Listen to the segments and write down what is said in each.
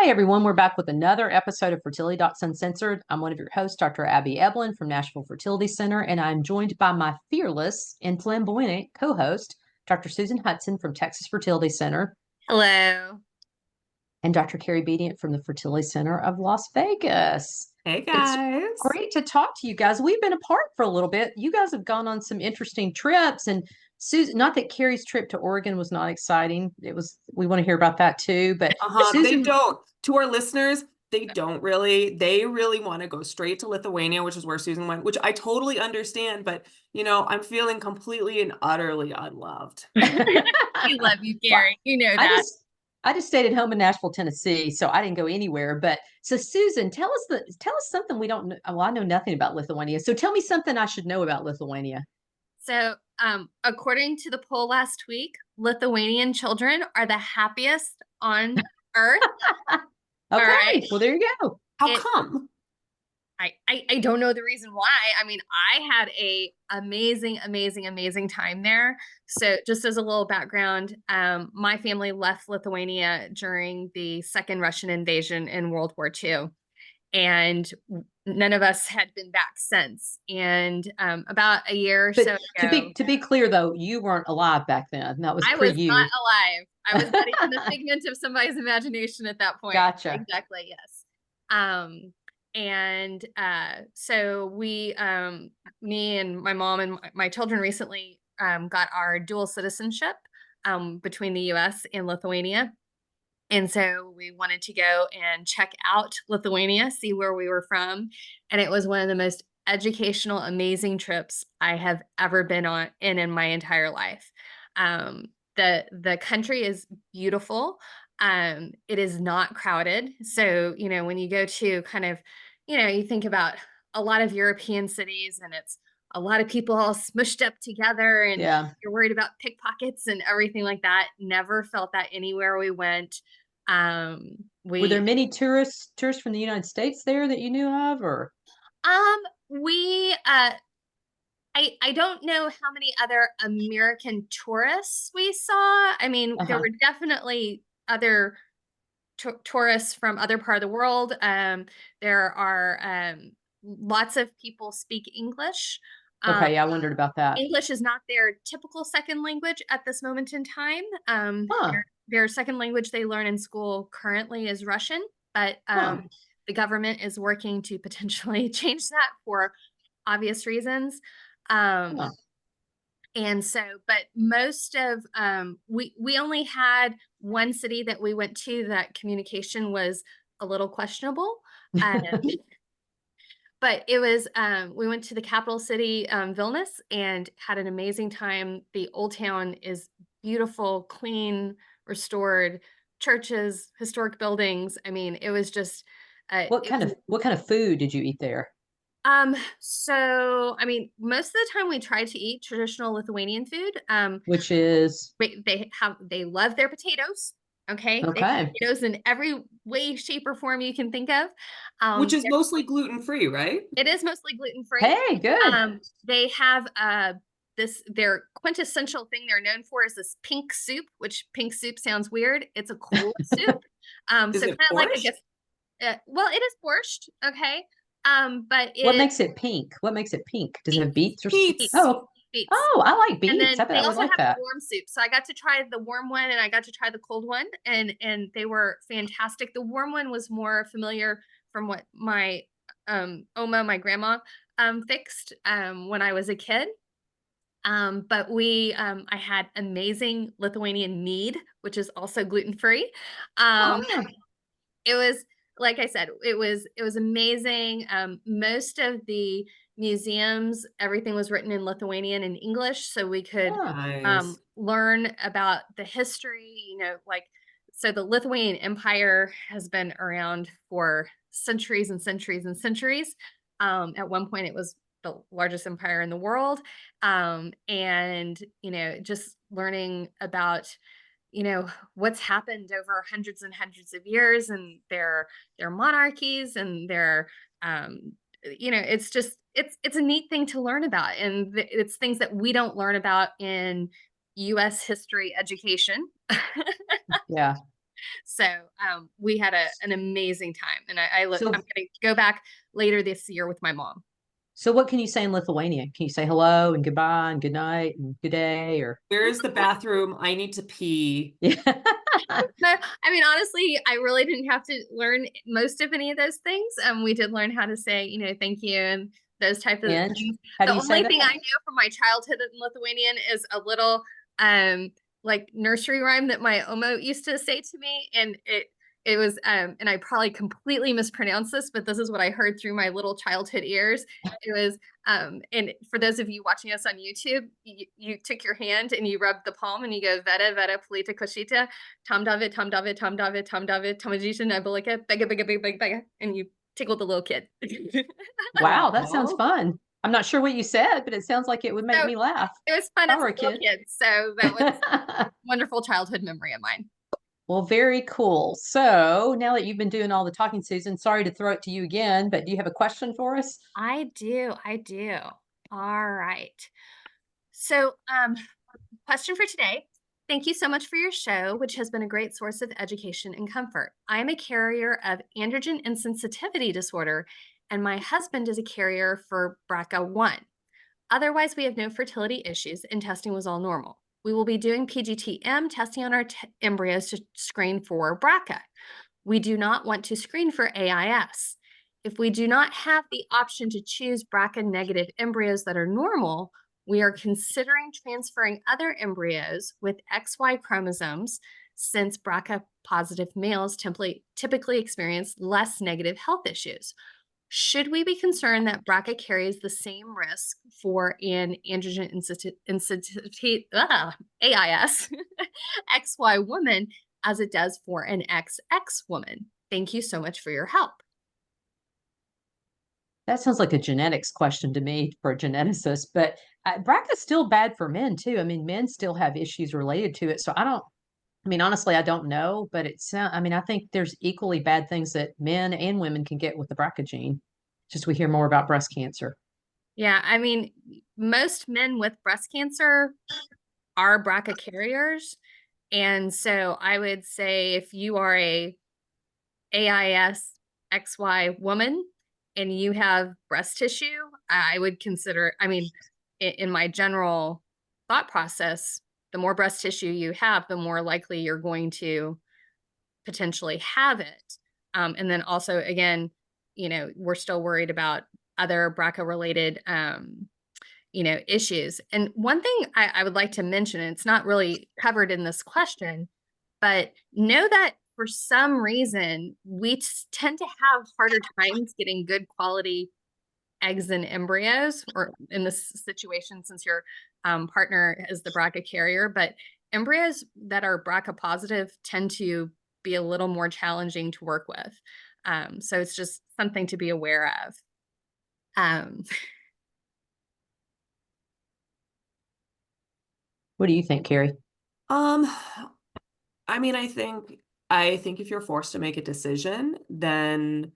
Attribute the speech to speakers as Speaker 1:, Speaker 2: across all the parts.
Speaker 1: Hi, everyone. We're back with another episode of Fertility Docs Uncensored. I'm one of your hosts, Dr. Abby Eblen from Nashville Fertility Center, and I'm joined by my fearless and flamboyant co-host, Dr. Susan Hudson from Texas Fertility Center,
Speaker 2: Hello.
Speaker 1: and Dr. Carrie Bedient from the Fertility Center of Las Vegas.
Speaker 2: Hey
Speaker 1: It's
Speaker 2: guys.
Speaker 1: great to talk to you guys. We've been apart for a little bit. You guys have gone on some interesting trips, and Susan, not that Carrie's trip to Oregon was not exciting. We want to hear about that too, but
Speaker 2: They
Speaker 1: Susan.
Speaker 2: don't. To our listeners, they don't really. They really want to go straight to Lithuania, which is where Susan went, which I totally understand, but I'm feeling completely and utterly unloved.
Speaker 3: We love you,
Speaker 1: Well,
Speaker 3: Gary. You know
Speaker 1: I
Speaker 3: that.
Speaker 1: just stayed at home in Nashville, Tennessee, so I didn't go anywhere. But so Susan, tell us something we don't know. Well, I know nothing about Lithuania. So tell me something I should know about Lithuania.
Speaker 3: So, according to the poll last week, Lithuanian children are the happiest on earth. All
Speaker 1: Okay,
Speaker 3: right.
Speaker 1: well there you go.
Speaker 2: How come?
Speaker 3: I don't know the reason why. I mean, I had a amazing time there. So just as a little background, my family left Lithuania during the second Russian invasion in World War II. And none of us had been back since. And about a year or
Speaker 1: But
Speaker 3: so ago,
Speaker 1: to be clear though, you weren't alive back then. That was
Speaker 3: I
Speaker 1: pre
Speaker 3: was not
Speaker 1: you.
Speaker 3: alive. I was not even a figment of somebody's imagination at that point.
Speaker 1: Gotcha.
Speaker 3: Exactly, yes. So me and my mom and my children recently got our dual citizenship between the US and Lithuania. And so we wanted to go and check out Lithuania, see where we were from. And it was one of the most educational, amazing trips I have ever been on in my entire life. The country is beautiful. It is not crowded. So, when you go to kind of, you think about a lot of European cities and it's a lot of people all smushed up together and
Speaker 1: Yeah.
Speaker 3: you're worried about pickpockets and everything like that. Never felt that anywhere we went.
Speaker 1: Were there
Speaker 3: We
Speaker 1: many tourists from the United States there that you knew of, or
Speaker 3: we I don't know how many other American tourists we saw. I mean, there
Speaker 1: uh-huh.
Speaker 3: were definitely other tourists from other part of the world. There are lots of people speak English. Um,
Speaker 1: Okay, yeah, I wondered about that.
Speaker 3: English is not their typical second language at this moment in time.
Speaker 1: Huh.
Speaker 3: Their second language they learn in school currently is Russian, but
Speaker 1: Huh.
Speaker 3: the government is working to potentially change that for obvious reasons.
Speaker 1: Huh.
Speaker 3: And so, but most of we only had one city that we went to that communication was a little questionable. Um, but it was we went to the capital city, Vilnius, and had an amazing time. The old town is beautiful, clean, restored, churches, historic buildings. I mean, it was just it was
Speaker 1: What kind of food did you eat there?
Speaker 3: so I mean, most of the time we tried to eat traditional Lithuanian food.
Speaker 1: Which is
Speaker 3: They love their potatoes. Okay, they have
Speaker 1: okay.
Speaker 3: potatoes in every way, shape, or form you can think of.
Speaker 2: Which is
Speaker 3: They're
Speaker 2: mostly gluten-free, right?
Speaker 3: It is mostly gluten free.
Speaker 1: Hey, good.
Speaker 3: They have their quintessential thing they're known for is this pink soup, which pink soup sounds weird. It's a cold soup.
Speaker 2: Is
Speaker 3: So
Speaker 2: it
Speaker 3: kind of like I
Speaker 2: borscht?
Speaker 3: guess well, it is borscht, okay. But
Speaker 1: What
Speaker 3: it
Speaker 1: makes it pink? What makes it pink? Does it have
Speaker 3: beets,
Speaker 1: beets or
Speaker 3: beets,
Speaker 2: Beets.
Speaker 1: oh,
Speaker 3: beets.
Speaker 1: oh, I like
Speaker 3: And
Speaker 1: beets. I
Speaker 3: then
Speaker 1: bet
Speaker 3: they
Speaker 1: I would
Speaker 3: also
Speaker 1: like
Speaker 3: have a
Speaker 1: that.
Speaker 3: warm soup. So I got to try the warm one and I got to try the cold one, and they were fantastic. The warm one was more familiar from what my Oma, my grandma, fixed when I was a kid. But I had amazing Lithuanian mead, which is also gluten free. Um,
Speaker 1: Oh,
Speaker 3: it was like I said, it was amazing. Most of the museums, everything was written in Lithuanian and English, so we could
Speaker 1: oh,
Speaker 2: Nice.
Speaker 3: learn about the history. So the Lithuanian Empire has been around for centuries and centuries and centuries. At one point, it was the largest empire in the world, and just learning about what's happened over hundreds and hundreds of years and their monarchies and their it's a neat thing to learn about, and it's things that we don't learn about in US history education.
Speaker 1: yeah.
Speaker 3: So we had an amazing time, and I'm
Speaker 1: So,
Speaker 3: going to go back later this year with my mom.
Speaker 1: so what can you say in Lithuanian? Can you say hello and goodbye and good night and good day or?
Speaker 2: Where's the bathroom? I need to pee.
Speaker 1: Yeah.
Speaker 3: No, I mean, honestly, I really didn't have to learn most of any of those things. We did learn how to say, thank you and those types of
Speaker 1: And
Speaker 3: things.
Speaker 1: how do
Speaker 3: The
Speaker 1: you say
Speaker 3: only thing
Speaker 1: that?
Speaker 3: I know from my childhood in Lithuanian is a little like nursery rhyme that my Omo used to say to me, and it was and I probably completely mispronounced this, but this is what I heard through my little childhood ears. It was and for those of you watching us on YouTube, you took your hand and you rubbed the palm and you go Veta Veta Polita Koshita, Tom David, Tom David, Tom David, Tom David, Tomajisha Nabolika, Bega Bega Bega Bega Bega, and you tickled the little kid.
Speaker 1: Wow, that sounds
Speaker 2: Aw.
Speaker 1: fun. I'm not sure what you said, but it sounds like it would make
Speaker 3: So
Speaker 1: me laugh
Speaker 3: it was fun
Speaker 1: if I
Speaker 3: as
Speaker 1: were
Speaker 3: a
Speaker 1: a
Speaker 3: little
Speaker 1: kid.
Speaker 3: kid. So that was a wonderful childhood memory of mine.
Speaker 1: Well, very cool. So now that you've been doing all the talking, Susan, sorry to throw it to you again, but do you have a question for us?
Speaker 3: I do. All right. So, question for today. Thank you so much for your show, which has been a great source of education and comfort. I am a carrier of androgen insensitivity disorder, and my husband is a carrier for BRCA1. Otherwise, we have no fertility issues, and testing was all normal. We will be doing PGTM testing on our embryos to screen for BRCA. We do not want to screen for AIS. If we do not have the option to choose BRCA negative embryos that are normal, we are considering transferring other embryos with XY chromosomes, since BRCA positive males typically experience less negative health issues. Should we be concerned that BRCA carries the same risk for an androgen AIS XY woman as it does for an XX woman? Thank you so much for your help.
Speaker 1: That sounds like a genetics question to me for a geneticist, but BRCA is still bad for men too. I mean, men still have issues related to it. So I mean, honestly, I don't know, but I mean, I think there's equally bad things that men and women can get with the BRCA gene. Just we hear more about breast cancer.
Speaker 3: Yeah, I mean, most men with breast cancer are BRCA carriers. And so I would say if you are a AIS XY woman and you have breast tissue, I would consider, I mean, in my general thought process, the more breast tissue you have, the more likely you're going to potentially have it. And then also, again, we're still worried about other BRCA related, issues. And one thing I would like to mention, and it's not really covered in this question, but know that for some reason, we tend to have harder times getting good quality eggs and embryos, or in this situation, since your partner is the BRCA carrier, but embryos that are BRCA positive tend to be a little more challenging to work with. So it's just something to be aware of.
Speaker 1: What do you think, Carrie?
Speaker 2: Um, I mean, I think if you're forced to make a decision, then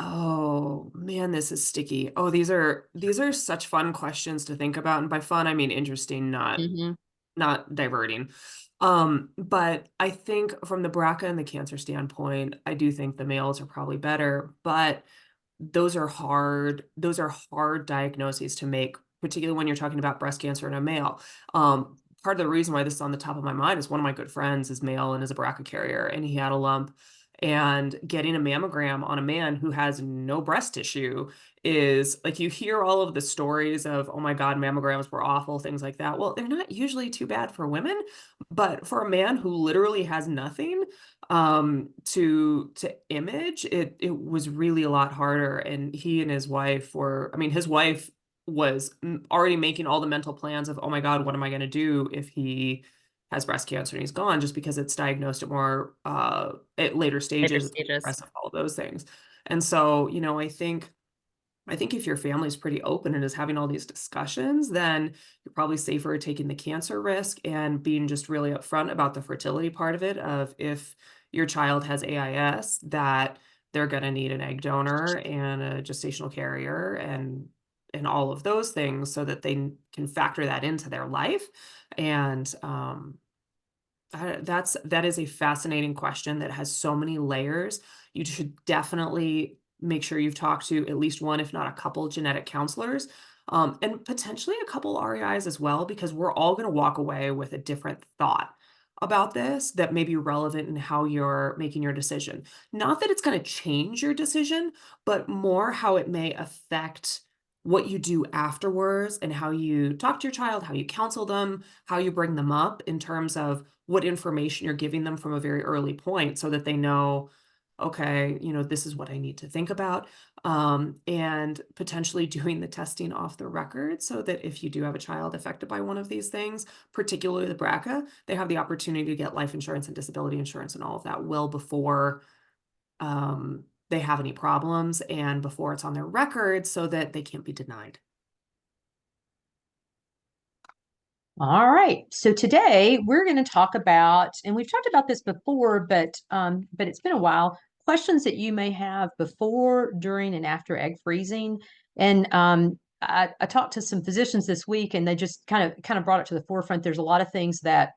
Speaker 2: oh man, this is sticky. Oh, these are such fun questions to think about. And by fun, I mean interesting,
Speaker 3: Mhm.
Speaker 2: not diverting. But I think from the BRCA and the cancer standpoint, I do think the males are probably better, but those are hard diagnoses to make, particularly when you're talking about breast cancer in a male. Part of the reason why this is on the top of my mind is one of my good friends is male and is a BRCA carrier, and he had a lump. And getting a mammogram on a man who has no breast tissue is like, you hear all of the stories of, oh my God, mammograms were awful, things like that. Well, they're not usually too bad for women, but for a man who literally has nothing, to image, it was really a lot harder. And he and his wife were, I mean, his wife was already making all the mental plans of, oh my God, what am I going to do if he has breast cancer and he's gone, just because it's diagnosed at more at later stages, it's progressive, all of those things. And so, I think if your family's pretty open and is having all these discussions, then you're probably safer taking the cancer risk and being just really upfront about the fertility part of it, of if your child has AIS, that they're going to need an egg donor and a gestational carrier and all of those things, so that they can factor that into their life. And That is a fascinating question that has so many layers. You should definitely make sure you've talked to at least one, if not a couple, genetic counselors, and potentially a couple REIs as well, because we're all going to walk away with a different thought about this that may be relevant in how you're making your decision. Not that it's going to change your decision, but more how it may affect what you do afterwards and how you talk to your child, how you counsel them, how you bring them up in terms of what information you're giving them from a very early point so that they know, okay, this is what I need to think about. And potentially doing the testing off the record so that if you do have a child affected by one of these things, particularly the BRCA, they have the opportunity to get life insurance and disability insurance and all of that well before they have any problems and before it's on their record so that they can't be denied.
Speaker 1: All right. So today we're going to talk about, and we've talked about this before, but it's been a while, questions that you may have before, during, and after egg freezing. And I talked to some physicians this week, and they just kind of brought it to the forefront. There's a lot of things that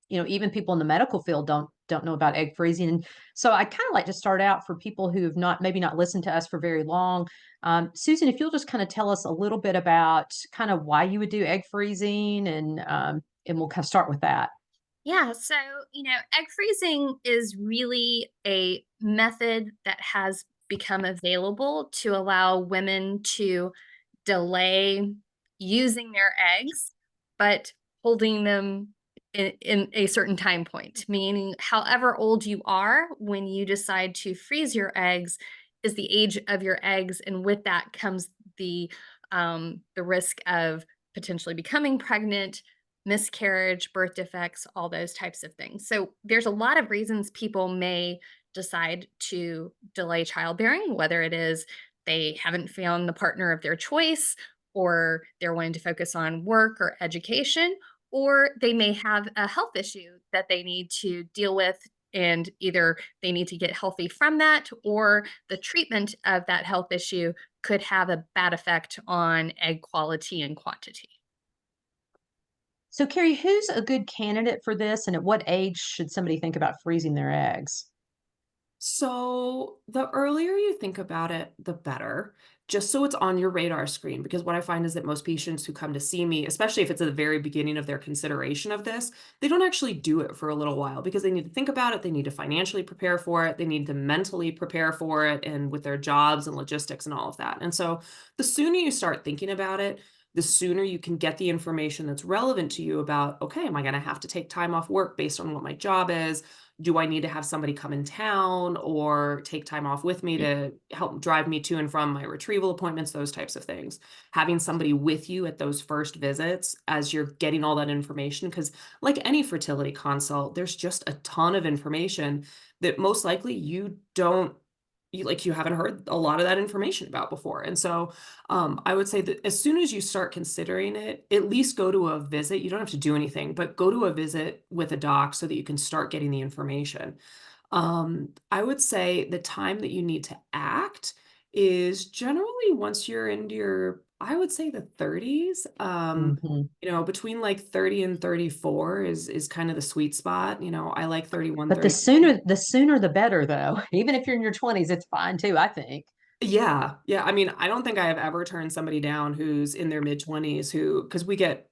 Speaker 1: even people in the medical field don't know about egg freezing. And so I kind of like to start out for people who have maybe not listened to us for very long. Susan, if you'll just kind of tell us a little bit about kind of why you would do egg freezing, and we'll kind of start with that.
Speaker 3: Yeah, so, egg freezing is really a method that has become available to allow women to delay using their eggs, but holding them in a certain time point, meaning however old you are when you decide to freeze your eggs is the age of your eggs. And with that comes the risk of potentially becoming pregnant, miscarriage, birth defects, all those types of things. So there's a lot of reasons people may decide to delay childbearing, whether it is they haven't found the partner of their choice, or they're wanting to focus on work or education, or they may have a health issue that they need to deal with. And either they need to get healthy from that, or the treatment of that health issue could have a bad effect on egg quality and quantity.
Speaker 1: So, Carrie, who's a good candidate for this, and at what age should somebody think about freezing their eggs?
Speaker 2: So the earlier you think about it, the better, just so it's on your radar screen. Because what I find is that most patients who come to see me, especially if it's at the very beginning of their consideration of this, they don't actually do it for a little while because they need to think about it. They need to financially prepare for it. They need to mentally prepare for it and with their jobs and logistics and all of that. And so the sooner you start thinking about it, the sooner you can get the information that's relevant to you about, okay, am I going to have to take time off work based on what my job is? Do I need to have somebody come in town or take time off with me to help drive me to and from my retrieval appointments, those types of things. Having somebody with you at those first visits as you're getting all that information, because like any fertility consult, there's just a ton of information that most likely you haven't heard a lot of that information about before. And so I would say that as soon as you start considering it, at least go to a visit. You don't have to do anything, but go to a visit with a doc so that you can start getting the information. I would say the time that you need to act is generally once you're into your, I would say the 30s.
Speaker 1: Mhm.
Speaker 2: Between like 30 and 34 is kind of the sweet spot. I like 31,
Speaker 1: But the
Speaker 2: 30.
Speaker 1: sooner the better, though. Even if you're in your 20s, it's fine too, I think.
Speaker 2: Yeah. Yeah. I mean, I don't think I have ever turned somebody down who's in their mid-20s because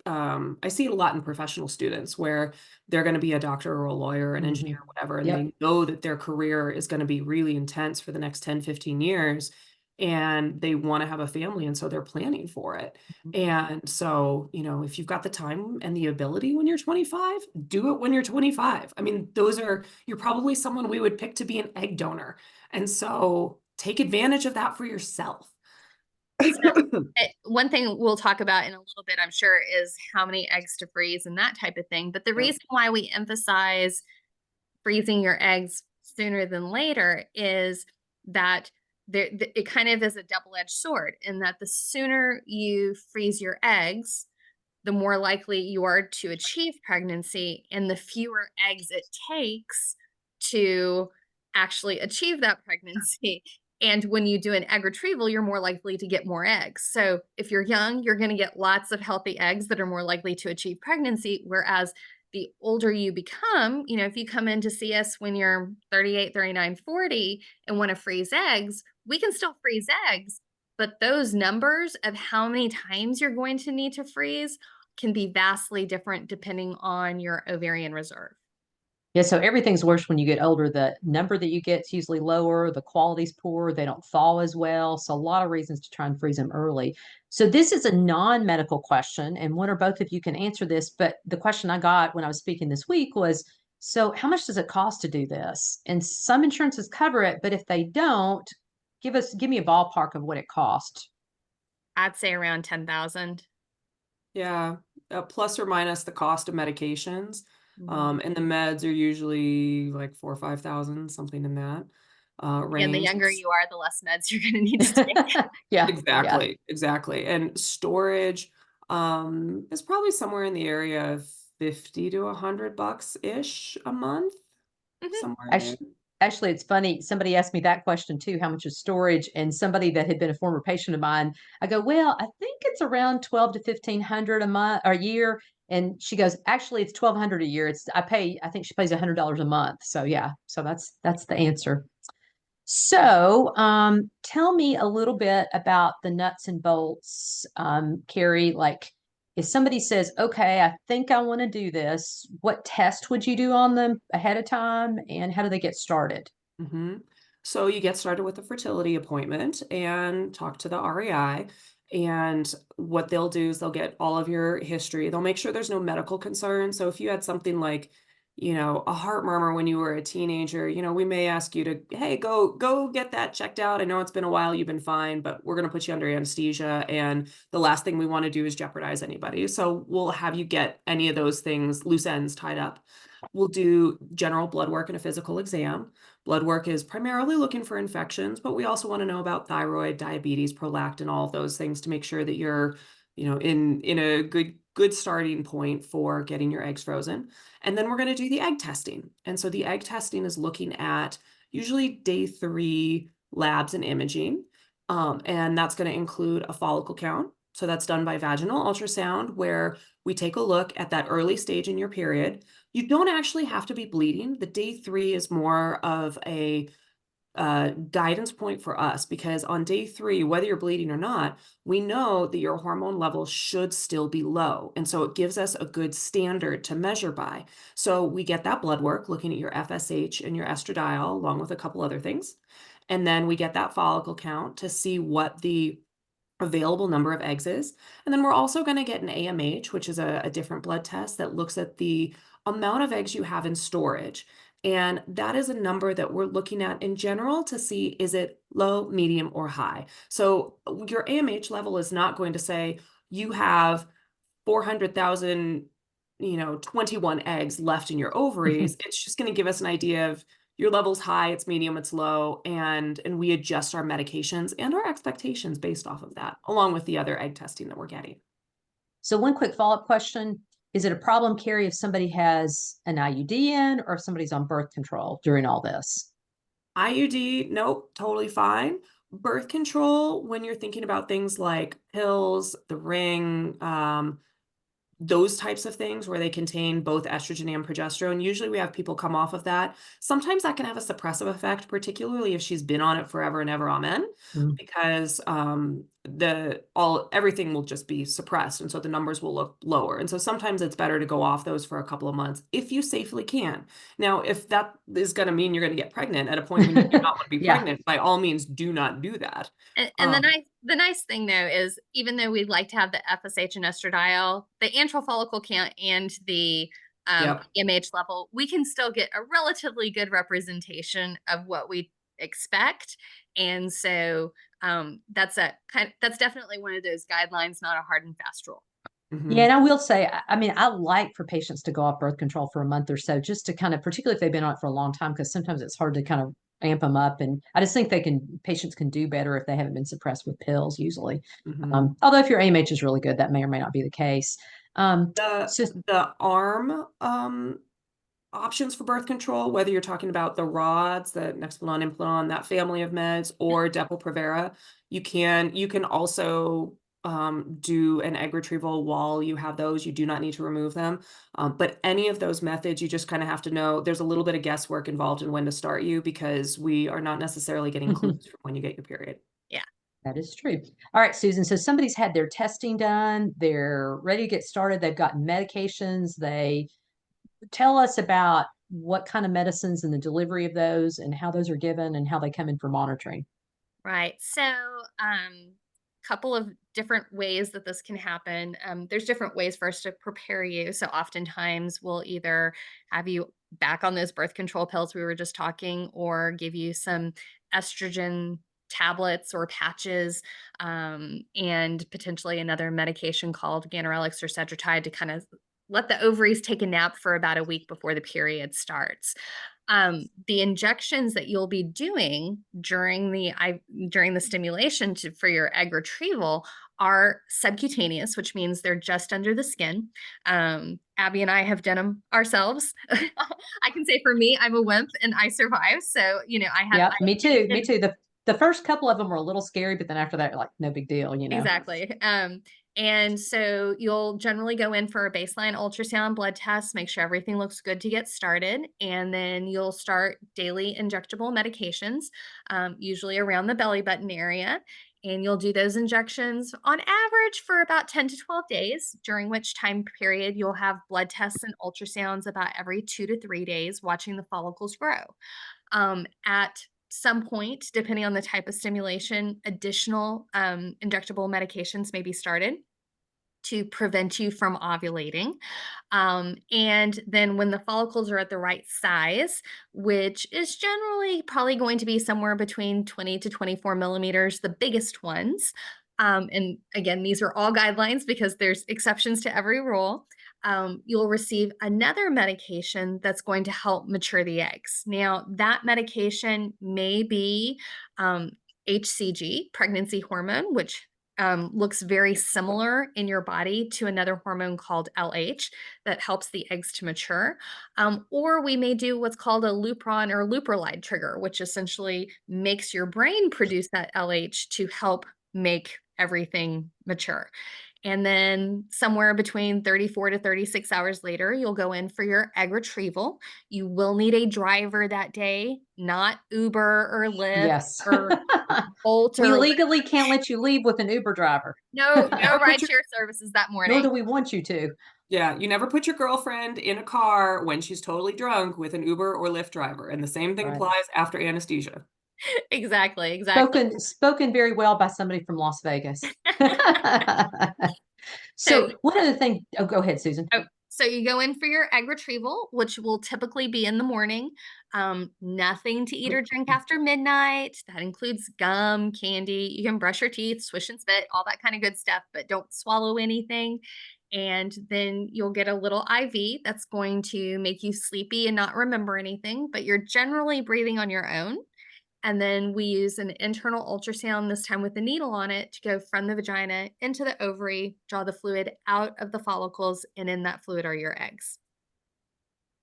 Speaker 2: I see it a lot in professional students where they're going to be a doctor or a lawyer or an
Speaker 1: Mhm.
Speaker 2: engineer or whatever, and
Speaker 1: Yep.
Speaker 2: they know that their career is going to be really intense for the next 10, 15 years, and they want to have a family, and so they're planning for it. And so, if you've got the time and the ability when you're 25, do it when you're 25. I mean, you're probably someone we would pick to be an egg donor. And so take advantage of that for yourself.
Speaker 3: So, one thing we'll talk about in a little bit, I'm sure, is how many eggs to freeze and that type of thing. But the
Speaker 2: Yep.
Speaker 3: reason why we emphasize freezing your eggs sooner than later is that it kind of is a double-edged sword, in that the sooner you freeze your eggs, the more likely you are to achieve pregnancy, and the fewer eggs it takes to actually achieve that pregnancy. And when you do an egg retrieval, you're more likely to get more eggs. So if you're young, you're going to get lots of healthy eggs that are more likely to achieve pregnancy. Whereas the older you become, if you come in to see us when you're 38, 39, 40 and want to freeze eggs, we can still freeze eggs, but those numbers of how many times you're going to need to freeze can be vastly different depending on your ovarian reserve.
Speaker 1: Yeah, so everything's worse when you get older. The number that you get is usually lower, the quality's poor, they don't thaw as well. So a lot of reasons to try and freeze them early. So this is a non-medical question, and one or both of you can answer this, but the question I got when I was speaking this week was, so how much does it cost to do this? And some insurances cover it, but if they don't, give me a ballpark of what it costs.
Speaker 3: I'd say around 10,000.
Speaker 2: Yeah, plus or minus the cost of medications.
Speaker 3: Mhm.
Speaker 2: And the meds are usually like 4 or 5,000, something in that
Speaker 3: And the
Speaker 2: range.
Speaker 3: younger you are, the less meds you're going to need to take.
Speaker 1: Yeah,
Speaker 2: Exactly. And storage is probably somewhere in the area of 50 to $100 ish a month,
Speaker 3: Mhm.
Speaker 2: somewhere there.
Speaker 1: Actually, it's funny. Somebody asked me that question too, how much is storage? And somebody that had been a former patient of mine, I go, well, I think it's around 12 to 1,500 a month or a year. And she goes, actually, it's 1,200 a year. I think she pays $100 a month. So yeah, so that's the answer. So, tell me a little bit about the nuts and bolts, Carrie. Like, if somebody says, okay, I think I want to do this, what test would you do on them ahead of time, and how do they get started?
Speaker 2: hmm So you get started with a fertility appointment and talk to the REI. And what they'll do is they'll get all of your history. They'll make sure there's no medical concern. So if you had something like, a heart murmur when you were a teenager, we may ask you to, hey, go get that checked out. I know it's been a while, you've been fine, but we're going to put you under anesthesia. And the last thing we want to do is jeopardize anybody. So we'll have you get any of those things, loose ends tied up. We'll do general blood work and a physical exam. Blood work is primarily looking for infections, but we also want to know about thyroid, diabetes, prolactin, all of those things to make sure that you're, in a good starting point for getting your eggs frozen. And then we're going to do the egg testing. And so the egg testing is looking at usually day 3 labs and imaging. And that's going to include a follicle count. So that's done by vaginal ultrasound, where we take a look at that early stage in your period. You don't actually have to be bleeding. The day 3 is more of a guidance point for us, because on day 3, whether you're bleeding or not, we know that your hormone levels should still be low. And so it gives us a good standard to measure by. So we get that blood work looking at your FSH and your estradiol, along with a couple other things. And then we get that follicle count to see what the available number of eggs is. And then we're also going to get an AMH, which is a different blood test that looks at the amount of eggs you have in storage. And that is a number that we're looking at in general to see, is it low, medium, or high? So your AMH level is not going to say you have 400,000, 21 eggs left in your ovaries. It's just going to give us an idea of your level's high, it's medium, it's low, and we adjust our medications and our expectations based off of that, along with the other egg testing that we're getting.
Speaker 1: So one quick follow-up question. Is it a problem, Carrie, if somebody has an IUD in or if somebody's on birth control during all this?
Speaker 2: IUD, nope, totally fine. Birth control, when you're thinking about things like pills, the ring, those types of things where they contain both estrogen and progesterone. Usually we have people come off of that. Sometimes that can have a suppressive effect, particularly if she's been on it forever and ever, amen, because everything will just be suppressed. And so the numbers will look lower. And so sometimes it's better to go off those for a couple of months if you safely can. Now, if that is going to mean you're going to get pregnant at a point when you do not want to be
Speaker 1: Yeah.
Speaker 2: pregnant, by all means, do not do that.
Speaker 3: And the nice thing though is, even though we'd like to have the FSH and estradiol, the antral follicle count and the
Speaker 2: Yep.
Speaker 3: MH level, we can still get a relatively good representation of what we expect. And so that's definitely one of those guidelines, not a hard and fast rule.
Speaker 1: Yeah, and I will say, I mean, I like for patients to go off birth control for a month or so, just to kind of, particularly if they've been on it for a long time, because sometimes it's hard to kind of amp them up. And I just think patients can do better if they haven't been suppressed with pills usually. Although if your AMH is really good, that may or may not be the case.
Speaker 2: The arm options for birth control, whether you're talking about the rods, the Nexplanon, Implanon, that family of meds, or Depo-Provera, you can also do an egg retrieval while you have those. You do not need to remove them. But any of those methods, you just kind of have to know there's a little bit of guesswork involved in when to start you, because we are not necessarily getting clues from when you get your period.
Speaker 3: Yeah.
Speaker 1: That is true. All right, Susan. So somebody's had their testing done. They're ready to get started. They've gotten medications. They tell us about what kind of medicines and the delivery of those and how those are given and how they come in for monitoring.
Speaker 3: Right. So, couple of different ways that this can happen. There's different ways for us to prepare you. So, oftentimes we'll either have you back on those birth control pills we were just talking, or give you some estrogen tablets or patches, and potentially another medication called ganirelix or cetrotide to kind of let the ovaries take a nap for about a week before the period starts. The injections that you'll be doing during the stimulation for your egg retrieval are subcutaneous, which means they're just under the skin. Abby and I have done them ourselves. I can say for me, I'm a wimp and I survive. So,
Speaker 1: Yeah, me too. Me too. The first couple of them were a little scary, but then after that, like no big deal,
Speaker 3: Exactly. And so you'll generally go in for a baseline ultrasound blood test, make sure everything looks good to get started. And then you'll start daily injectable medications, usually around the belly button area. And you'll do those injections on average for about 10 to 12 days, during which time period you'll have blood tests and ultrasounds about every 2 to 3 days, watching the follicles grow. At some point, depending on the type of stimulation, additional injectable medications may be started to prevent you from ovulating. And then when the follicles are at the right size, which is generally probably going to be somewhere between 20 to 24 millimeters, the biggest ones. And again, these are all guidelines because there's exceptions to every rule. You'll receive another medication that's going to help mature the eggs. Now, that medication may be HCG, pregnancy hormone, which looks very similar in your body to another hormone called LH that helps the eggs to mature. Or we may do what's called a lupron or leuprolide trigger, which essentially makes your brain produce that LH to help make everything mature. And then somewhere between 34 to 36 hours later, you'll go in for your egg retrieval. You will need a driver that day, not Uber or Lyft
Speaker 1: Yes.
Speaker 3: or Bolt.
Speaker 1: We legally can't let you leave with an Uber driver.
Speaker 3: No rideshare services that morning.
Speaker 1: Nor do we want you to.
Speaker 2: Yeah, you never put your girlfriend in a car when she's totally drunk with an Uber or Lyft driver. And the same thing applies after anesthesia.
Speaker 3: Exactly.
Speaker 1: Spoken very well by somebody from Las Vegas. So one other thing, go ahead, Susan.
Speaker 3: So you go in for your egg retrieval, which will typically be in the morning. Nothing to eat or drink after midnight. That includes gum, candy. You can brush your teeth, swish and spit, all that kind of good stuff, but don't swallow anything. And then you'll get a little IV that's going to make you sleepy and not remember anything, but you're generally breathing on your own. And then we use an internal ultrasound, this time with a needle on it, to go from the vagina into the ovary, draw the fluid out of the follicles, and in that fluid are your eggs.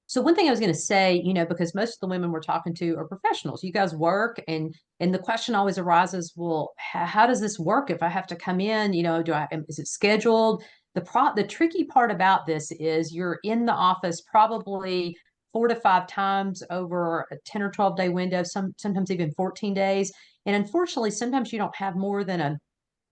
Speaker 1: So one thing I was going to say, because most of the women we're talking to are professionals. You guys work, and the question always arises, well, how does this work if I have to come in? Is it scheduled? The tricky part about this is you're in the office probably 4 to 5 times over a 10 or 12 day window, sometimes even 14 days. And unfortunately, sometimes you don't have more than a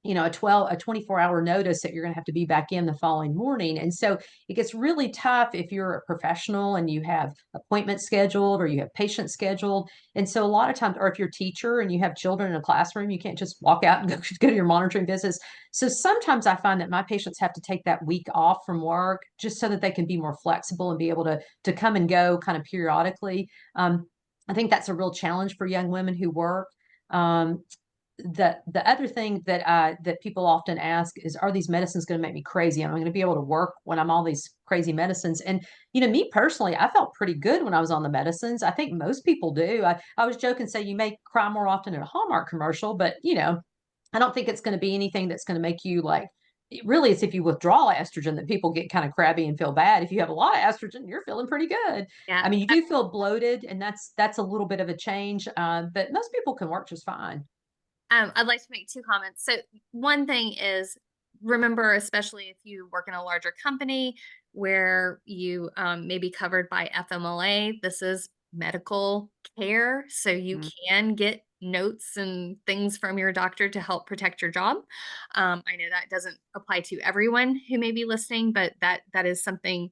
Speaker 1: 24-hour notice that you're going to have to be back in the following morning. And so it gets really tough if you're a professional and you have appointments scheduled or you have patients scheduled. And so a lot of times, or if you're a teacher and you have children in a classroom, you can't just walk out and go to your monitoring visits. So sometimes I find that my patients have to take that week off from work just so that they can be more flexible and be able to come and go kind of periodically. I think that's a real challenge for young women who work. The other thing that people often ask is, are these medicines going to make me crazy? Am I going to be able to work when I'm on these crazy medicines? And me personally, I felt pretty good when I was on the medicines. I think most people do. I was joking, say you may cry more often in a Hallmark commercial, but I don't think it's going to be anything that's going to make you like. Really, it's if you withdraw estrogen that people get kind of crabby and feel bad. If you have a lot of estrogen, you're feeling pretty good.
Speaker 3: Yeah.
Speaker 1: I mean, you do feel bloated, and that's a little bit of a change, but most people can work just fine.
Speaker 3: I'd like to make 2 comments. So one thing is remember, especially if you work in a larger company where you may be covered by FMLA, this is medical care. So you
Speaker 2: Mm.
Speaker 3: can get notes and things from your doctor to help protect your job. I know that doesn't apply to everyone who may be listening, but that is something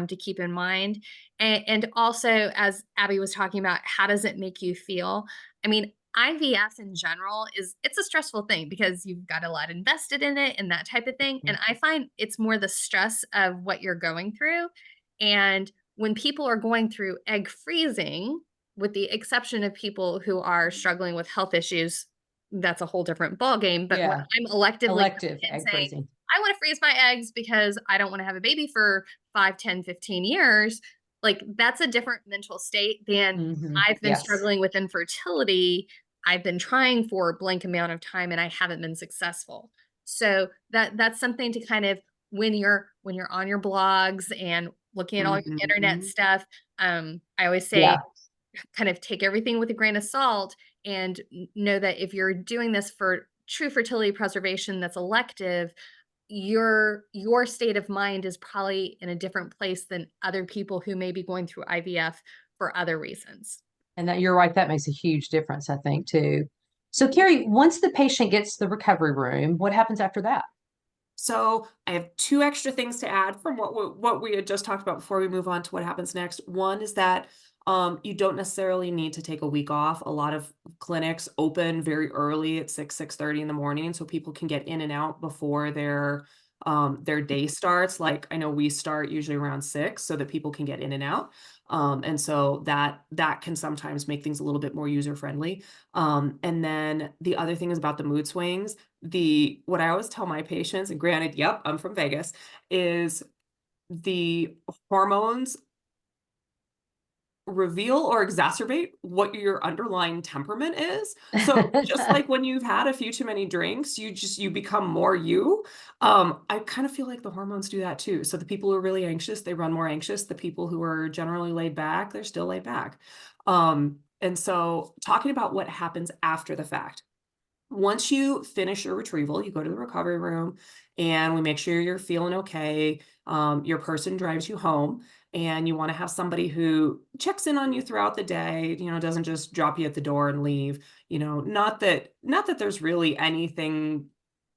Speaker 3: to keep in mind. And also, as Abby was talking about, how does it make you feel? I mean, IVF in general it's a stressful thing because you've got a lot invested in it and that type of thing. And I find it's more the stress of what you're going through. And when people are going through egg freezing, with the exception of people who are struggling with health issues, that's a whole different ballgame. But when
Speaker 1: Yeah.
Speaker 3: I'm electively
Speaker 1: Elective
Speaker 3: and
Speaker 1: egg
Speaker 3: saying,
Speaker 1: freezing.
Speaker 3: I want to freeze my eggs because I don't want to have a baby for 5, 10, 15 years, like that's a different mental state than I've been
Speaker 1: Yes.
Speaker 3: struggling with infertility. I've been trying for a blank amount of time and I haven't been successful. So that's something to kind of when you're on your blogs and looking at all your internet
Speaker 2: Mhm.
Speaker 3: stuff, I always say
Speaker 1: Yeah.
Speaker 3: kind of take everything with a grain of salt and know that if you're doing this for true fertility preservation that's elective, your state of mind is probably in a different place than other people who may be going through IVF for other reasons.
Speaker 1: And that you're right, that makes a huge difference, I think, too. So, Carrie, once the patient gets to the recovery room, what happens after that?
Speaker 2: So I have two extra things to add from what we had just talked about before we move on to what happens next. One is that you don't necessarily need to take a week off. A lot of clinics open very early at 6:30 in the morning, so people can get in and out before their day starts. Like I know we start usually around 6 so that people can get in and out. And so that can sometimes make things a little bit more user friendly. And then the other thing is about the mood swings. The what I always tell my patients, and granted, yep, I'm from Vegas, is the hormones reveal or exacerbate what your underlying temperament is. So just like when you've had a few too many drinks, you become more you. I kind of feel like the hormones do that too. So the people who are really anxious, they run more anxious. The people who are generally laid back, they're still laid back. And so talking about what happens after the fact. Once you finish your retrieval, you go to the recovery room and we make sure you're feeling okay. Your person drives you home and you want to have somebody who checks in on you throughout the day, doesn't just drop you at the door and leave. Not that there's really anything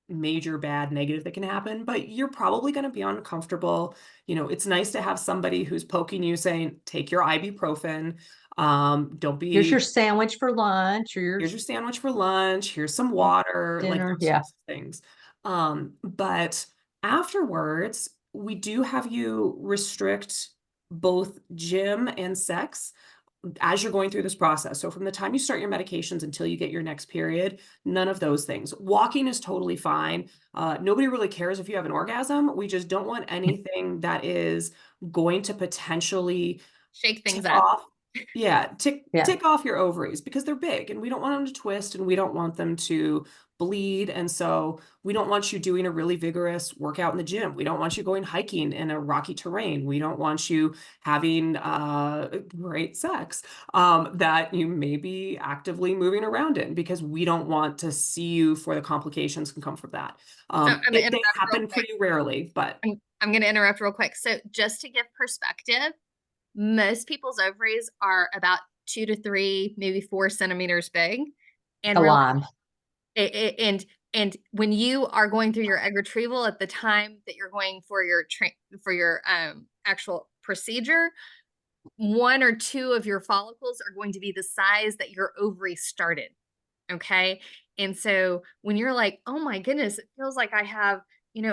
Speaker 2: major bad negative that can happen, but you're probably going to be uncomfortable. It's nice to have somebody who's poking you saying, take your ibuprofen. Don't
Speaker 1: Here's your
Speaker 2: be
Speaker 1: sandwich for lunch or your
Speaker 2: Here's your sandwich for lunch, here's some water, like
Speaker 1: dinner.
Speaker 2: those
Speaker 1: Yeah.
Speaker 2: types of things. But afterwards, we do have you restrict both gym and sex as you're going through this process. So from the time you start your medications until you get your next period, none of those things. Walking is totally fine. Nobody really cares if you have an orgasm. We just don't want anything that is going to potentially
Speaker 3: Shake things
Speaker 2: tick
Speaker 3: up.
Speaker 2: off yeah,
Speaker 1: Yeah.
Speaker 2: tick off your ovaries because they're big and we don't want them to twist and we don't want them to bleed. And so we don't want you doing a really vigorous workout in the gym. We don't want you going hiking in a rocky terrain. We don't want you having great sex that you may be actively moving around in because we don't want to see you for the complications can come from that.
Speaker 3: I'm gonna
Speaker 2: They
Speaker 3: interrupt real
Speaker 2: happen
Speaker 3: quick.
Speaker 2: pretty rarely, but
Speaker 3: I'm gonna interrupt real quick. So just to give perspective, most people's ovaries are about 2 to 3, maybe 4 centimeters big. And
Speaker 1: A
Speaker 3: really,
Speaker 1: lime.
Speaker 3: and when you are going through your egg retrieval at the time that you're going for your actual procedure, 1 or 2 of your follicles are going to be the size that your ovary started. Okay. And so when you're like, oh my goodness, it feels like I have,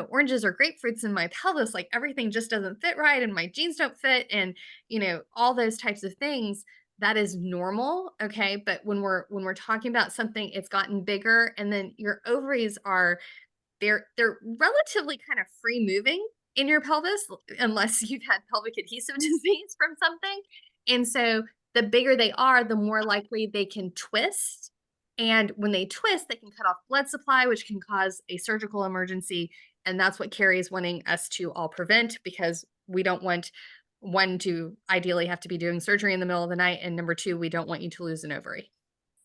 Speaker 3: oranges or grapefruits in my pelvis, like everything just doesn't fit right and my jeans don't fit and, all those types of things, that is normal. Okay. But when we're talking about something, it's gotten bigger and then your ovaries are, they're relatively kind of free moving in your pelvis unless you've had pelvic adhesive disease from something. And so the bigger they are, the more likely they can twist. And when they twist, they can cut off blood supply, which can cause a surgical emergency. And that's what Carrie is wanting us to all prevent because we don't want one to ideally have to be doing surgery in the middle of the night. And number two, we don't want you to lose an ovary.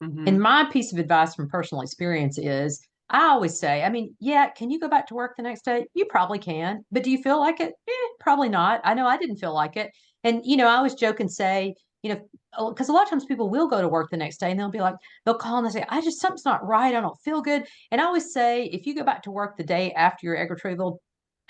Speaker 1: And
Speaker 2: mhm.
Speaker 1: my piece of advice from personal experience is I always say, I mean, yeah, can you go back to work the next day? You probably can, but do you feel like it? Probably not. I know I didn't feel like it. And, I always joke and say, because a lot of times people will go to work the next day and they'll be like, they'll call and they say, something's not right. I don't feel good. And I always say, if you go back to work the day after your egg retrieval,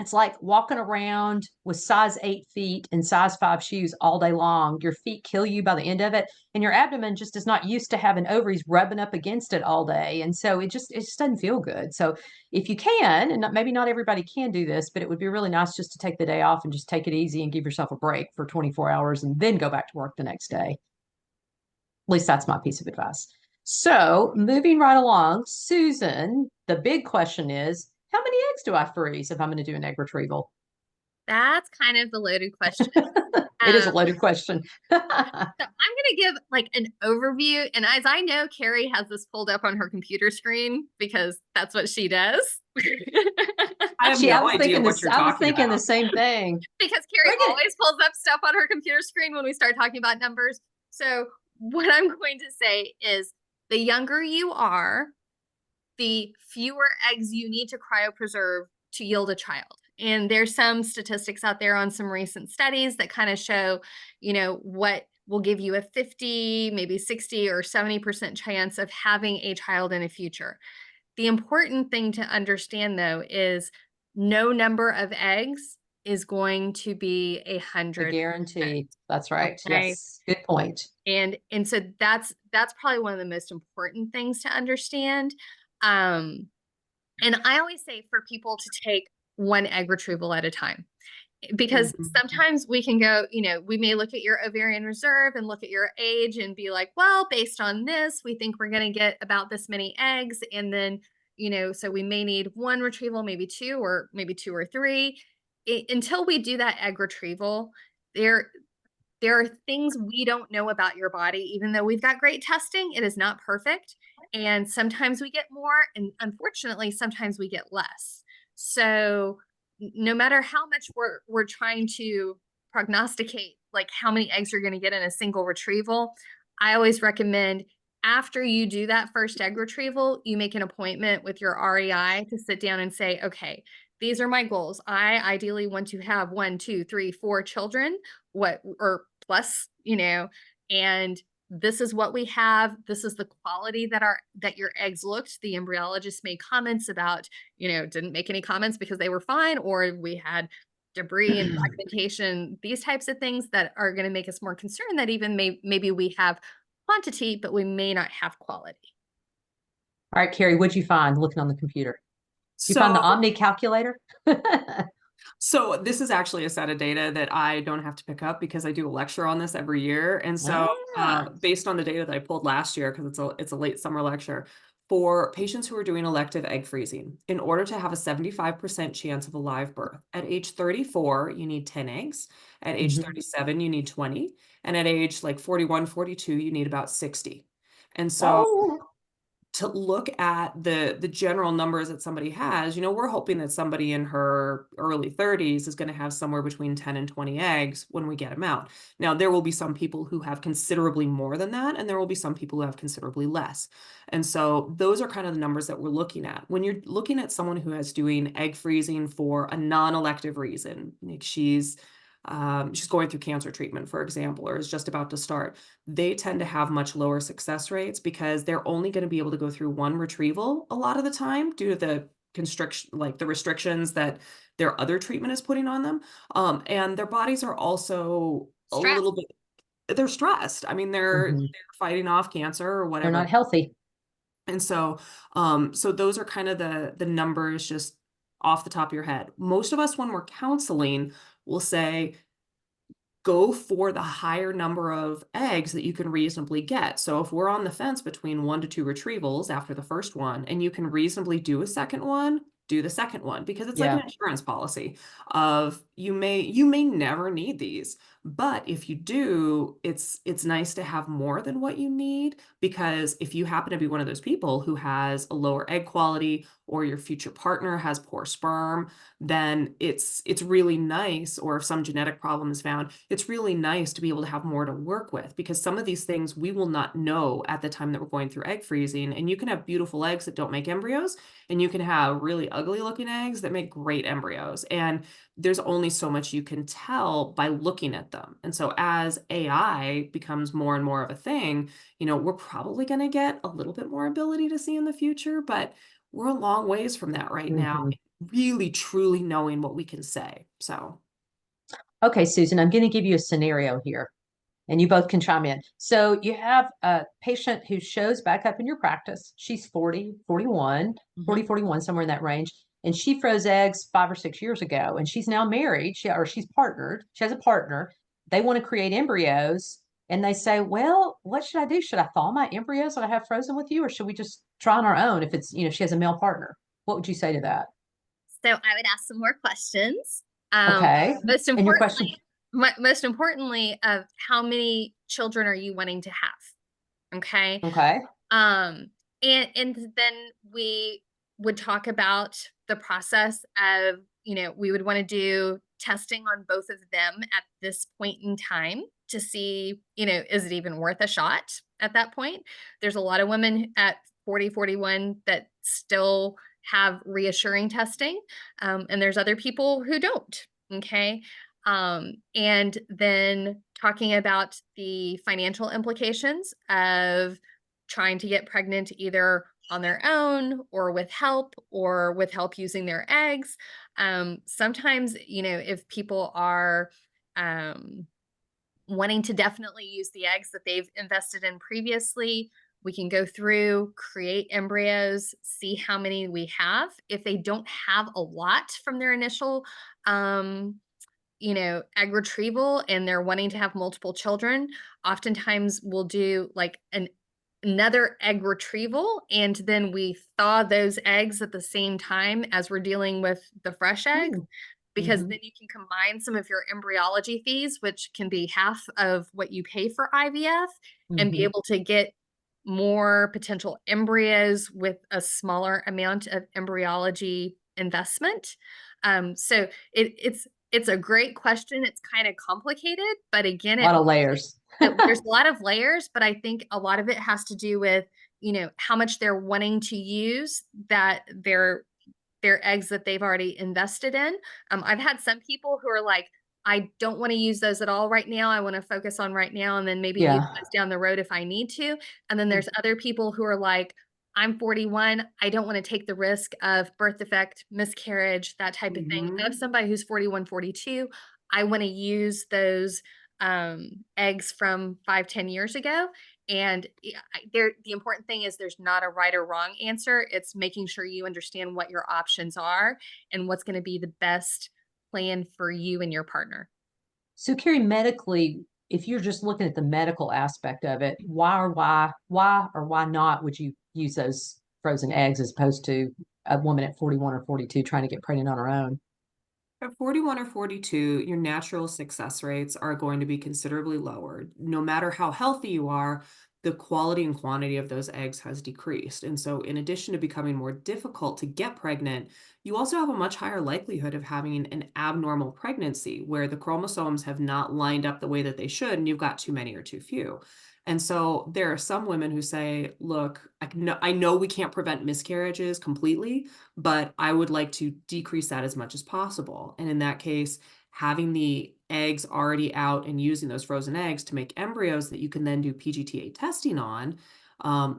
Speaker 1: it's like walking around with size 8 feet and size 5 shoes all day long. Your feet kill you by the end of it. And your abdomen just is not used to having ovaries rubbing up against it all day. And so it just doesn't feel good. So if you can, and maybe not everybody can do this, but it would be really nice just to take the day off and just take it easy and give yourself a break for 24 hours and then go back to work the next day. At least that's my piece of advice. So moving right along, Susan, the big question is, how many eggs do I freeze if I'm going to do an egg retrieval?
Speaker 3: That's kind of the loaded question.
Speaker 1: It is a loaded question.
Speaker 3: So I'm going to give like an overview. And as I know, Carrie has this pulled up on her computer screen because that's what she does.
Speaker 2: I have no idea what you're talking about.
Speaker 1: I was thinking the same thing.
Speaker 3: Because Carrie always pulls up stuff on her computer screen when we start talking about numbers. So what I'm going to say is the younger you are, the fewer eggs you need to cryopreserve to yield a child. And there's some statistics out there on some recent studies that kind of show, what will give you a 50, maybe 60 or 70% chance of having a child in the future. The important thing to understand, though, is no number of eggs is going to be 100.
Speaker 1: A guarantee. That's right.
Speaker 3: Okay.
Speaker 1: Yes. Good point.
Speaker 3: And so that's probably one of the most important things to understand. And I always say for people to take one egg retrieval at a time, because sometimes we can go, we may look at your ovarian reserve and look at your age and be like, well, based on this, we think we're going to get about this many eggs. And then, so we may need one retrieval, maybe two or three. Until we do that egg retrieval, there are things we don't know about your body. Even though we've got great testing, it is not perfect. And sometimes we get more, and unfortunately, sometimes we get less. So no matter how much we're trying to prognosticate, like how many eggs you're going to get in a single retrieval, I always recommend after you do that first egg retrieval, you make an appointment with your REI to sit down and say, okay, these are my goals. I ideally want to have 1, 2, 3, 4 children, or plus, and this is what we have. This is the quality that your eggs looked. The embryologist made comments about, didn't make any comments because they were fine, or we had debris and fragmentation, these types of things that are going to make us more concerned that even maybe we have quantity, but we may not have quality.
Speaker 1: All right, Carrie, what'd you find looking on the computer? Did you find the Omni calculator?
Speaker 2: So this is actually a set of data that I don't have to pick up because I do a lecture on this every year. And so based on the data that I pulled last year, because it's a late summer lecture, for patients who are doing elective egg freezing, in order to have a 75% chance of a live birth, at age 34, you need 10 eggs. At age 37, you need 20. And at age like 41, 42, you need about 60. And so to look at the general numbers that somebody has, we're hoping that somebody in her early 30s is going to have somewhere between 10 and 20 eggs when we get them out. Now, there will be some people who have considerably more than that, and there will be some people who have considerably less. And so those are kind of the numbers that we're looking at. When you're looking at someone who is doing egg freezing for a non-elective reason, like she's going through cancer treatment, for example, or is just about to start, they tend to have much lower success rates because they're only going to be able to go through one retrieval a lot of the time due to the constriction, like the restrictions that their other treatment is putting on them. And their bodies are also stressed. A little bit, they're stressed. I mean, they're fighting off cancer or whatever.
Speaker 1: They're not healthy.
Speaker 2: And so, so those are kind of the numbers just off the top of your head. Most of us, when we're counseling, will say, go for the higher number of eggs that you can reasonably get. So if we're on the fence between 1 to 2 retrievals after the first one, and you can reasonably do a second one, do the second one, because it's like an insurance policy of you may never need these, But if you do, it's nice to have more than what you need, because if you happen to be one of those people who has a lower egg quality, or your future partner has poor sperm, then it's really nice, or if some genetic problem is found, it's really nice to be able to have more to work with, because some of these things we will not know at the time that we're going through egg freezing. And you can have beautiful eggs that don't make embryos, and you can have really ugly looking eggs that make great embryos. And there's only so much you can tell by looking at them. And so as AI becomes more and more of a thing, we're probably going to get a little bit more ability to see in the future, but we're a long ways from that right now,
Speaker 1: Mhm.
Speaker 2: really truly knowing what we can say. So,
Speaker 1: Okay, Susan, I'm going to give you a scenario here, and you both can chime in. So you have a patient who shows back up in your practice. She's 40, 41, 40, 41, somewhere in that range. And she froze eggs 5 or 6 years ago, and she's now married. She's partnered. She has a partner. They want to create embryos, and they say, "Well, what should I do? Should I thaw my embryos that I have frozen with you, or should we just try on our own?" If it's, she has a male partner. What would you say to that?
Speaker 3: So I would ask some more questions.
Speaker 1: Okay.
Speaker 3: Most
Speaker 1: And your question?
Speaker 3: importantly, most importantly, of how many children are you wanting to have? Okay.
Speaker 1: Okay.
Speaker 3: Um, and then we would talk about the process of, we would want to do testing on both of them at this point in time to see, is it even worth a shot at that point? There's a lot of women at 40, 41 that still have reassuring testing. And there's other people who don't. Okay. And then talking about the financial implications of trying to get pregnant either on their own or with help using their eggs. Sometimes, if people are wanting to definitely use the eggs that they've invested in previously, we can go through, create embryos, see how many we have. If they don't have a lot from their initial egg retrieval and they're wanting to have multiple children, oftentimes we'll do like another egg retrieval, and then we thaw those eggs at the same time as we're dealing with the fresh eggs, because
Speaker 1: Mhm.
Speaker 3: then you can combine some of your embryology fees, which can be half of what you pay for IVF, and be
Speaker 1: Mhm.
Speaker 3: able to get more potential embryos with a smaller amount of embryology investment. So it's a great question. It's kind of complicated, but again,
Speaker 1: A lot of layers.
Speaker 3: there's a lot of layers, but I think a lot of it has to do with, how much they're wanting to use their eggs that they've already invested in. I've had some people who are like, I don't want to use those at all right now. I want to focus on right now and then maybe use
Speaker 1: Yeah.
Speaker 3: those down the road if I need to. And then there's other people who are like, I'm 41. I don't want to take the risk of birth defect, miscarriage, that type of thing. I have somebody who's 41, 42. I want to use those eggs from 5, 10 years ago. And the important thing is there's not a right or wrong answer. It's making sure you understand what your options are and what's going to be the best plan for you and your partner.
Speaker 1: So, Carrie, medically, if you're just looking at the medical aspect of it, why or why not would you use those frozen eggs as opposed to a woman at 41 or 42 trying to get pregnant on her own?
Speaker 2: at 41 or 42, your natural success rates are going to be considerably lower. No matter how healthy you are, the quality and quantity of those eggs has decreased. And so, in addition to becoming more difficult to get pregnant, you also have a much higher likelihood of having an abnormal pregnancy where the chromosomes have not lined up the way that they should, and you've got too many or too few. And so there are some women who say, look, I know we can't prevent miscarriages completely, but I would like to decrease that as much as possible. And in that case, having the eggs already out and using those frozen eggs to make embryos that you can then do PGTA testing on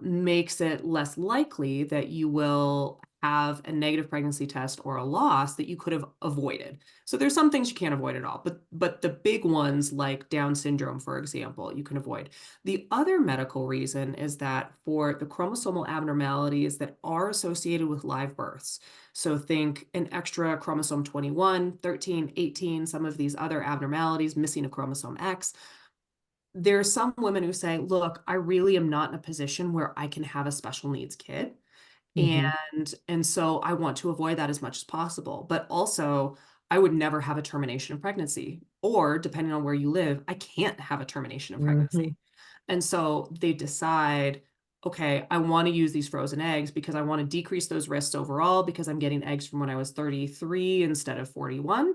Speaker 2: makes it less likely that you will have a negative pregnancy test or a loss that you could have avoided. So there's some things you can't avoid at all, but the big ones like Down syndrome, for example, you can avoid. The other medical reason is that for the chromosomal abnormalities that are associated with live births, so think an extra chromosome 21, 13, 18, some of these other abnormalities, missing a chromosome X, there are some women who say, look, I really am not in a position where I can have a special needs kid.
Speaker 1: Mm-hmm.
Speaker 2: And so I want to avoid that as much as possible. But also, I would never have a termination of pregnancy. Or depending on where you live, I can't have a termination of pregnancy. And so they decide, okay, I want to use these frozen eggs because I want to decrease those risks overall because I'm getting eggs from when I was 33 instead of 41.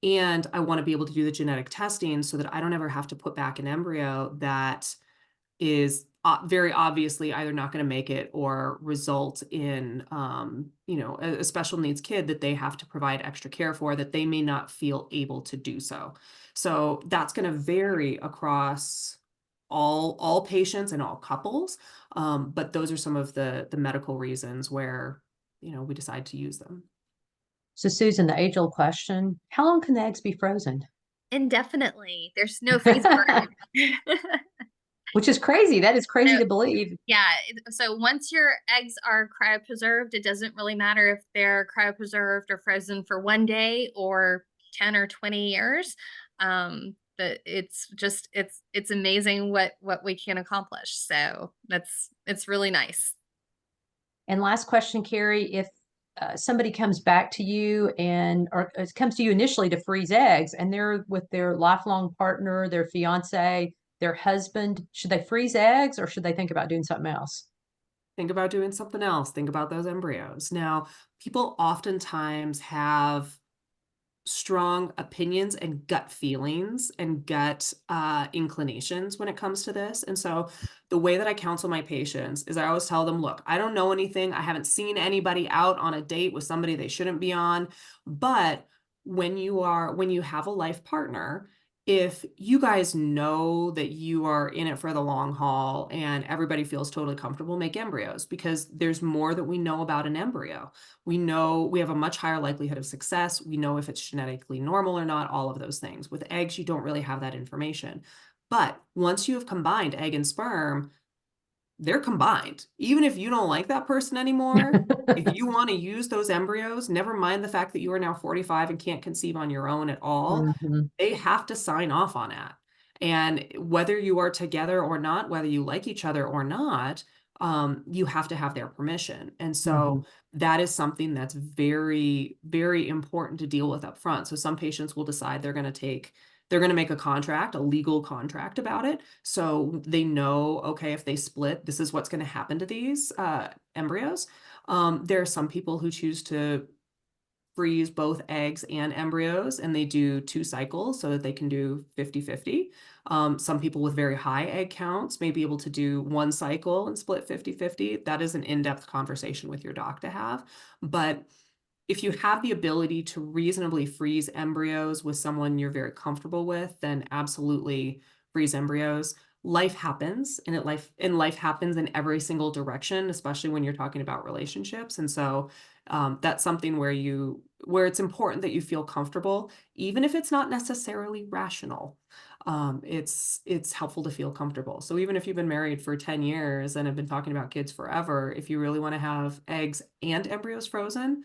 Speaker 2: And I want to be able to do the genetic testing so that I don't ever have to put back an embryo that is very obviously either not going to make it or result in, a special needs kid that they have to provide extra care for that they may not feel able to do so. So that's going to vary across all patients and all couples. But those are some of the medical reasons where, we decide to use them.
Speaker 1: So, Susan, the age-old question, how long can the eggs be frozen?
Speaker 3: Indefinitely. There's no freeze burn.
Speaker 1: Which is crazy. That is crazy
Speaker 3: So,
Speaker 1: to believe.
Speaker 3: yeah. So once your eggs are cryopreserved, it doesn't really matter if they're cryopreserved or frozen for 1 day or 10 or 20 years. But it's amazing what we can accomplish. So it's really nice.
Speaker 1: And last question, Carrie, if somebody comes back to you or comes to you initially to freeze eggs and they're with their lifelong partner, their fiance, their husband, should they freeze eggs or should they think about doing something else?
Speaker 2: Think about doing something else. Think about those embryos. Now, people oftentimes have strong opinions and gut feelings and gut inclinations when it comes to this. And so the way that I counsel my patients is I always tell them, look, I don't know anything. I haven't seen anybody out on a date with somebody they shouldn't be on. But when you have a life partner, if you guys know that you are in it for the long haul and everybody feels totally comfortable, make embryos because there's more that we know about an embryo. We know we have a much higher likelihood of success. We know if it's genetically normal or not, all of those things. With eggs, you don't really have that information. But once you have combined egg and sperm, they're combined. Even if you don't like that person anymore, if you want to use those embryos, never mind the fact that you are now 45 and can't conceive on your own at all, they have to sign off on that. And whether you are together or not, whether you like each other or not, you have to have their permission. And so that is something that's very, very important to deal with up front. So some patients will decide they're going to make a contract, a legal contract about it. So they know, okay, if they split, this is what's going to happen to these embryos. There are some people who choose to freeze both eggs and embryos and they do 2 cycles so that they can do 50-50. Some people with very high egg counts may be able to do 1 cycle and split 50-50. That is an in-depth conversation with your doc to have. But if you have the ability to reasonably freeze embryos with someone you're very comfortable with, then absolutely freeze embryos. Life happens and life happens in every single direction, especially when you're talking about relationships. And so that's something where it's important that you feel comfortable, even if it's not necessarily rational. It's helpful to feel comfortable. So even if you've been married for 10 years and have been talking about kids forever, if you really want to have eggs and embryos frozen,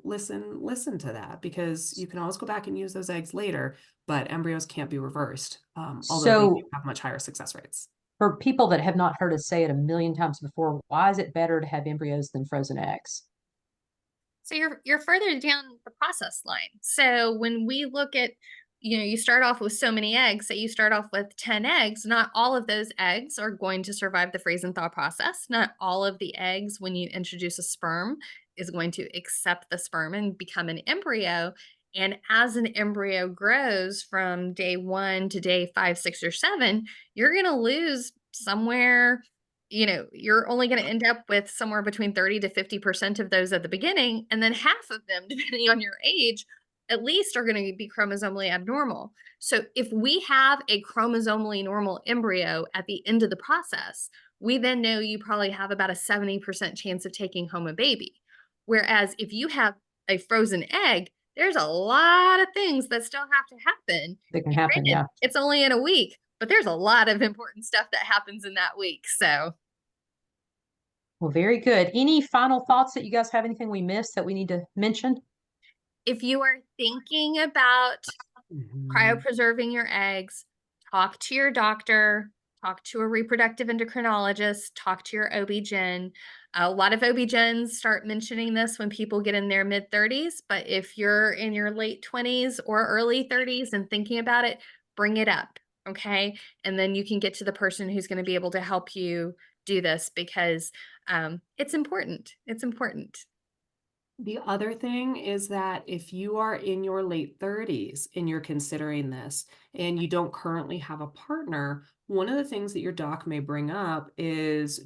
Speaker 2: listen to that because you can always go back and use those eggs later, but embryos can't be reversed, although they do have much higher success rates.
Speaker 1: For people that have not heard us say it a million times before, why is it better to have embryos than frozen eggs?
Speaker 3: So you're further down the process line. So when we look at, you start off with so many eggs, say you start off with 10 eggs, not all of those eggs are going to survive the freeze and thaw process. Not all of the eggs, when you introduce a sperm, is going to accept the sperm and become an embryo. And as an embryo grows from day 1 to day 5, 6, or 7, you're going to lose somewhere, you're only going to end up with somewhere between 30 to 50% of those at the beginning. And then half of them, depending on your age, at least are going to be chromosomally abnormal. So if we have a chromosomally normal embryo at the end of the process, we then know you probably have about a 70% chance of taking home a baby. Whereas if you have a frozen egg, there's a lot of things that still have to happen.
Speaker 1: That can happen,
Speaker 3: Granted,
Speaker 1: yeah.
Speaker 3: it's only in a week, but there's a lot of important stuff that happens in that week. So
Speaker 1: Well, very good. Any final thoughts that you guys have? Anything we missed that we need to mention?
Speaker 3: if you are thinking about
Speaker 2: Mhm.
Speaker 3: cryopreserving your eggs, talk to your doctor, talk to a reproductive endocrinologist, talk to your OB-GYN. A lot of OB-GYNs start mentioning this when people get in their mid-30s, but if you're in your late 20s or early 30s and thinking about it, bring it up, okay? And then you can get to the person who's going to be able to help you do this because it's important. It's important.
Speaker 2: The other thing is that if you are in your late 30s and you're considering this and you don't currently have a partner, one of the things that your doc may bring up is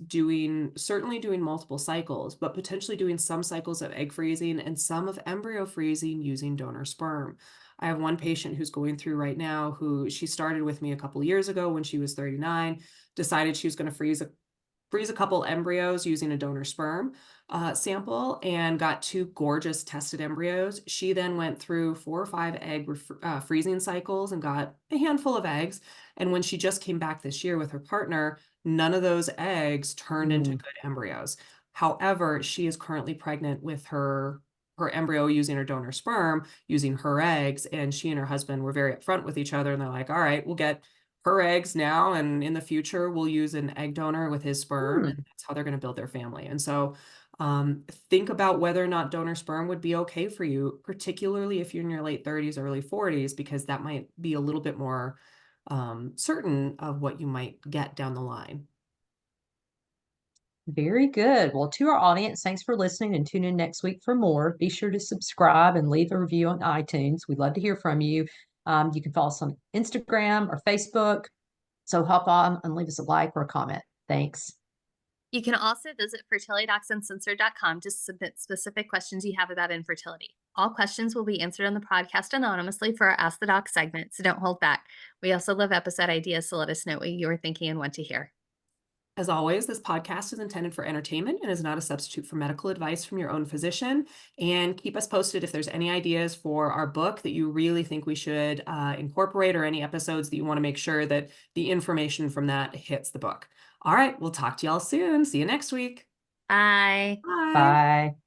Speaker 2: certainly doing multiple cycles, but potentially doing some cycles of egg freezing and some of embryo freezing using donor sperm. I have one patient who's going through right now who she started with me a couple of years ago when she was 39, decided she was going to freeze a couple embryos using a donor sperm sample and got 2 gorgeous tested embryos. She then went through 4 or 5 egg freezing cycles and got a handful of eggs. And when she just came back this year with her partner, none of those eggs turned into good embryos. However, she is currently pregnant with her embryo using her donor sperm, using her eggs, and she and her husband were very upfront with each other, and they're like, all right, we'll get her eggs now, and in the future we'll use an egg donor with his sperm, and that's how they're going to build their family. And so think about whether or not donor sperm would be okay for you, particularly if you're in your late 30s, early 40s, because that might be a little bit more certain of what you might get down the line.
Speaker 1: Very good. Well, to our audience, thanks for listening and tune in next week for more. Be sure to subscribe and leave a review on iTunes. We'd love to hear from you. You can follow us on Instagram or Facebook. So hop on and leave us a like or a comment. Thanks.
Speaker 3: You can also visit fertilitydocsundcensored.com to submit specific questions you have about infertility. All questions will be answered on the podcast anonymously for our Ask the Doc segment, so don't hold back. We also love episode ideas, so let us know what you are thinking and want to hear.
Speaker 2: As always, this podcast is intended for entertainment and is not a substitute for medical advice from your own physician. And keep us posted if there's any ideas for our book that you really think we should incorporate, or any episodes that you want to make sure that the information from that hits the book. All right, we'll talk to y'all soon. See you next week.
Speaker 3: Bye.
Speaker 2: Bye.
Speaker 1: Bye.